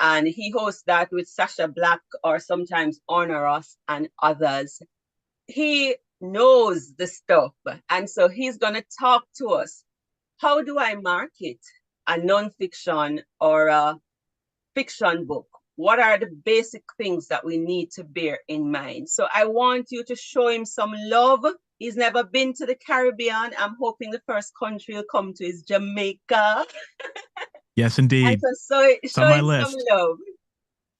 And he hosts that with Sasha Black or sometimes Honor Us and others. He knows the stuff. And so he's going to talk to us. How do I market a nonfiction or a fiction book? What are the basic things that we need to bear in mind? So I want you to show him some love. He's never been to the Caribbean. I'm hoping the first country he'll come to is Jamaica. Yes, And indeed. so It's show on my him some list. love.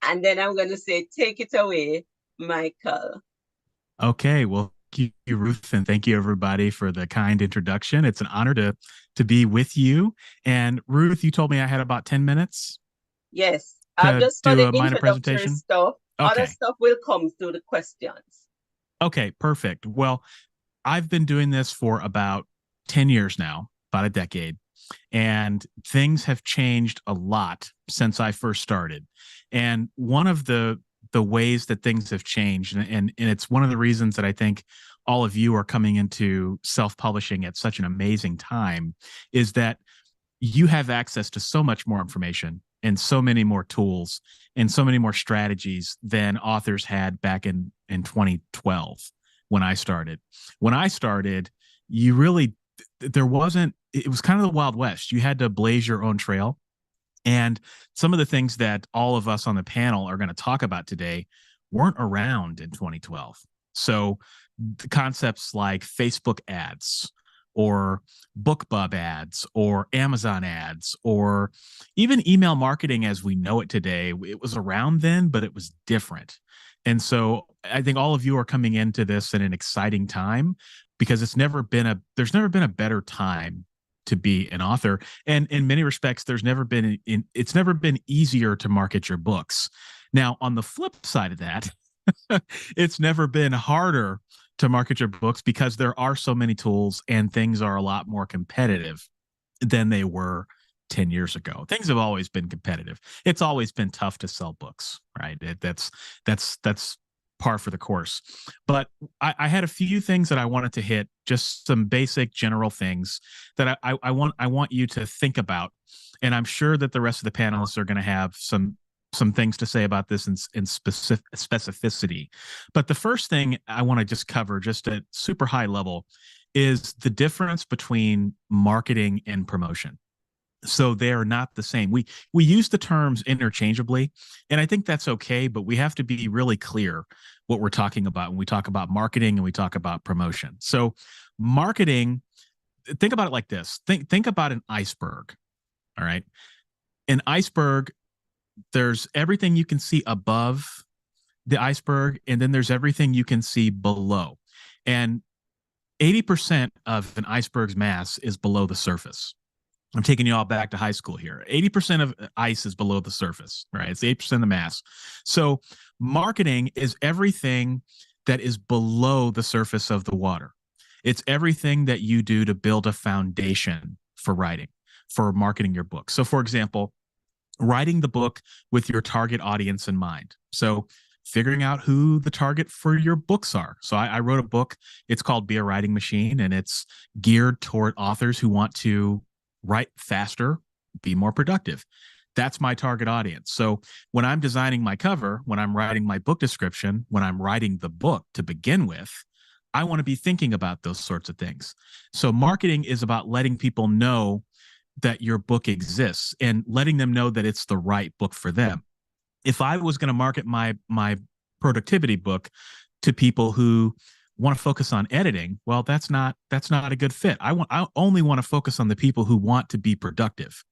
And then I'm going to say, take it away, Michael. Okay, well, thank you, Ruth, and thank you everybody for the kind introduction. It's an honor to be with you. And Ruth, you told me I had about 10 minutes Yes, to just for do the a minor introductory presentation. stuff. Other Okay. stuff will come through the questions. Okay, perfect. Well, I've been doing this for about 10 years now, about a decade, and things have changed a lot since I first started. And one of the ways that things have changed, and it's one of the reasons that I think all of you are coming into self-publishing at such an amazing time, is that you have access to so much more information and so many more tools and so many more strategies than authors had back in 2012 when I started. When I started, you really there wasn't it was kind of the Wild West. You had to blaze your own trail. And some of the things that all of us on the panel are going to talk about today weren't around in 2012. So the concepts like Facebook ads or BookBub ads or Amazon ads or even email marketing as we know it today, it was around then, but it was different. And so I think all of you are coming into this in an exciting time because there's never been a better time to be an author. And in many respects, it's never been easier to market your books. Now, on the flip side of that, it's never been harder to market your books because there are so many tools and things are a lot more competitive than they were 10 years ago. Things have always been competitive. It's always been tough to sell books, right? That's par for the course. But I had a few things that I wanted to hit, just some basic general things that I want you to think about. And I'm sure that the rest of the panelists are going to have some things to say about this in specificity. But the first thing I want to just cover, just at super high level, is the difference between marketing and promotion. So they are not the same. We use the terms interchangeably, and I think that's okay, but we have to be really clear what we're talking about when we talk about marketing and we talk about promotion. So marketing, think about it like this. Think about an iceberg. All right. An iceberg, there's everything you can see above the iceberg, and then there's everything you can see below. And 80% of an iceberg's mass is below the surface. I'm taking you all back to high school here. 80% of ice is below the surface, right? It's 8% of the mass. So marketing is everything that is below the surface of the water. It's everything that you do to build a foundation for writing, for marketing your book. So for example, writing the book with your target audience in mind. So figuring out who the target for your books are. So I wrote a book. It's called Be a Writing Machine, and it's geared toward authors who want to write faster, be more productive. That's my target audience. So when I'm designing my cover, when I'm writing my book description, when I'm writing the book to begin with, I want to be thinking about those sorts of things. So marketing is about letting people know that your book exists and letting them know that it's the right book for them. If I was going to market my productivity book to people who want to focus on editing, well, that's not a good fit. I only want to focus on the people who want to be productive,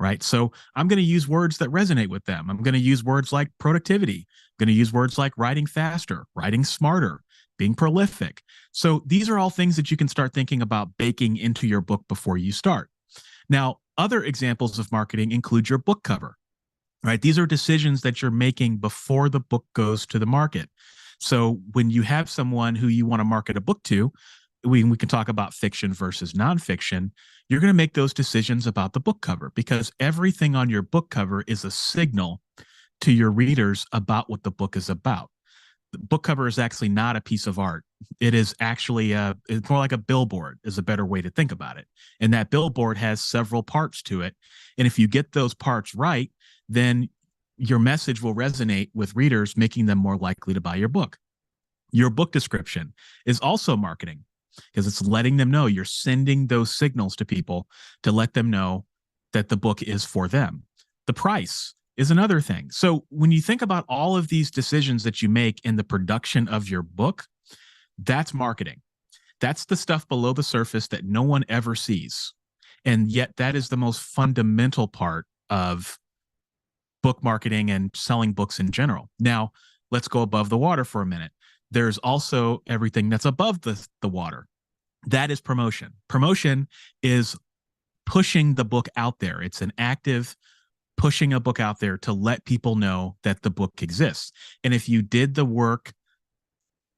right? So I'm going to use words that resonate with them. I'm going to use words like productivity. I'm going to use words like writing faster, writing smarter, being prolific. So these are all things that you can start thinking about baking into your book before you start. Now, other examples of marketing include your book cover, right? These are decisions that you're making before the book goes to the market. So when you have someone who you want to market a book to, we can talk about fiction versus nonfiction. You're going to make those decisions about the book cover because everything on your book cover is a signal to your readers about what the book is about. The book cover is actually not a piece of art. It is actually it's more like a billboard is a better way to think about it. And that billboard has several parts to it. And if you get those parts right, then your message will resonate with readers, making them more likely to buy your book. Your book description is also marketing because it's letting them know you're sending those signals to people to let them know that the book is for them. The price is another thing. So when you think about all of these decisions that you make in the production of your book, that's marketing. That's the stuff below the surface that no one ever sees. And yet that is the most fundamental part of book marketing and selling books in general. Now, let's go above the water for a minute. There's also everything that's above the water. That is promotion. Promotion is pushing the book out there. It's an active pushing a book out there to let people know that the book exists. And if you did the work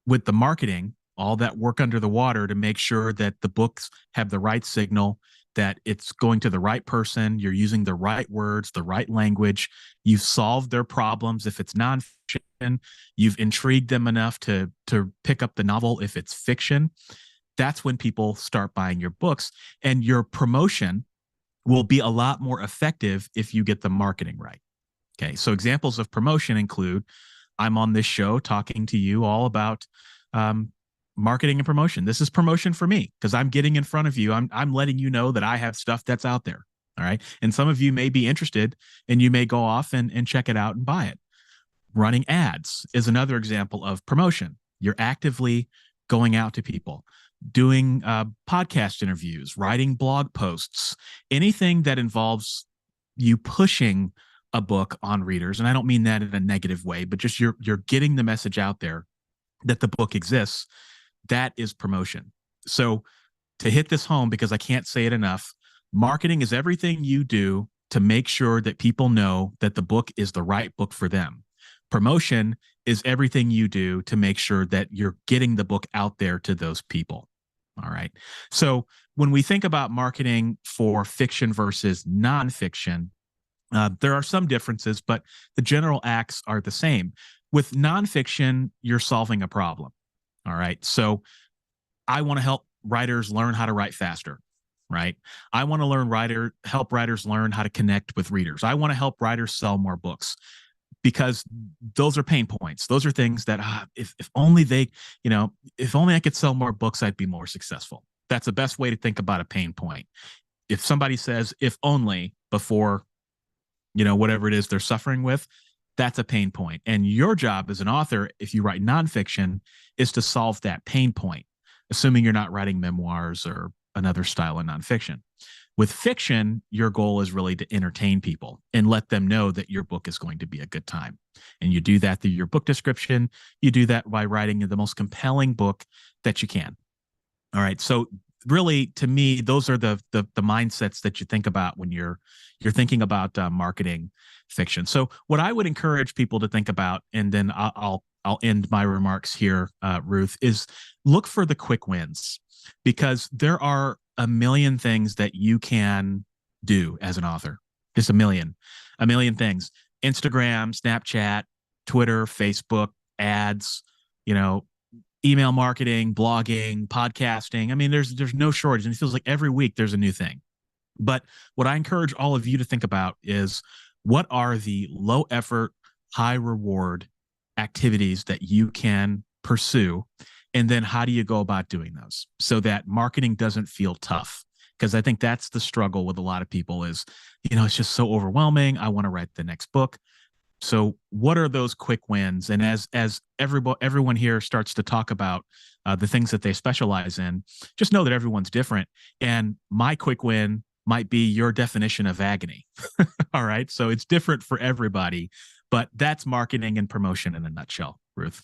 with the marketing, all that work under the water to make sure that the books have the right signal, that it's going to the right person, you're using the right words, the right language, you've solved their problems if it's nonfiction, you've intrigued them enough to pick up the novel if it's fiction. That's when people start buying your books, and your promotion will be a lot more effective if you get the marketing right. Okay, so examples of promotion include I'm on this show talking to you all about marketing and promotion. This is promotion for me because I'm getting in front of you. I'm letting you know that I have stuff that's out there. All right. And some of you may be interested and you may go off and check it out and buy it. Running ads is another example of promotion. You're actively going out to people, doing podcast interviews, writing blog posts, anything that involves you pushing a book on readers. And I don't mean that in a negative way, but just you're getting the message out there that the book exists. That is promotion. So to hit this home, because I can't say it enough, marketing is everything you do to make sure that people know that the book is the right book for them. Promotion is everything you do to make sure that you're getting the book out there to those people. All right. So when we think about marketing for fiction versus nonfiction, there are some differences, but the general acts are the same. With nonfiction, you're solving a problem. All right. So I want to help writers learn how to write faster, right? I want to help writers learn how to connect with readers. I want to help writers sell more books because those are pain points. Those are things that if only they, if only I could sell more books, I'd be more successful. That's the best way to think about a pain point. If somebody says, if only before, whatever it is they're suffering with, that's a pain point. And your job as an author, if you write nonfiction, is to solve that pain point, assuming you're not writing memoirs or another style of nonfiction. With fiction, your goal is really to entertain people and let them know that your book is going to be a good time. And you do that through your book description. You do that by writing the most compelling book that you can. All right. So really, to me, those are the mindsets that you think about when you're thinking about marketing fiction. So what I would encourage people to think about, and then I'll end my remarks here, Ruth, is look for the quick wins, because there are a million things that you can do as an author. Just a million things. Instagram, Snapchat, Twitter, Facebook, ads, email marketing, blogging, podcasting. I mean, there's no shortage. And it feels like every week there's a new thing. But what I encourage all of you to think about is, what are the low effort, high reward activities that you can pursue? And then how do you go about doing those so that marketing doesn't feel tough? Because I think that's the struggle with a lot of people is, it's just so overwhelming. I want to write the next book. So what are those quick wins? And as everyone here starts to talk about the things that they specialize in, just know that everyone's different. And my quick win might be your definition of agony. All right. So it's different for everybody, but that's marketing and promotion in a nutshell, Ruth.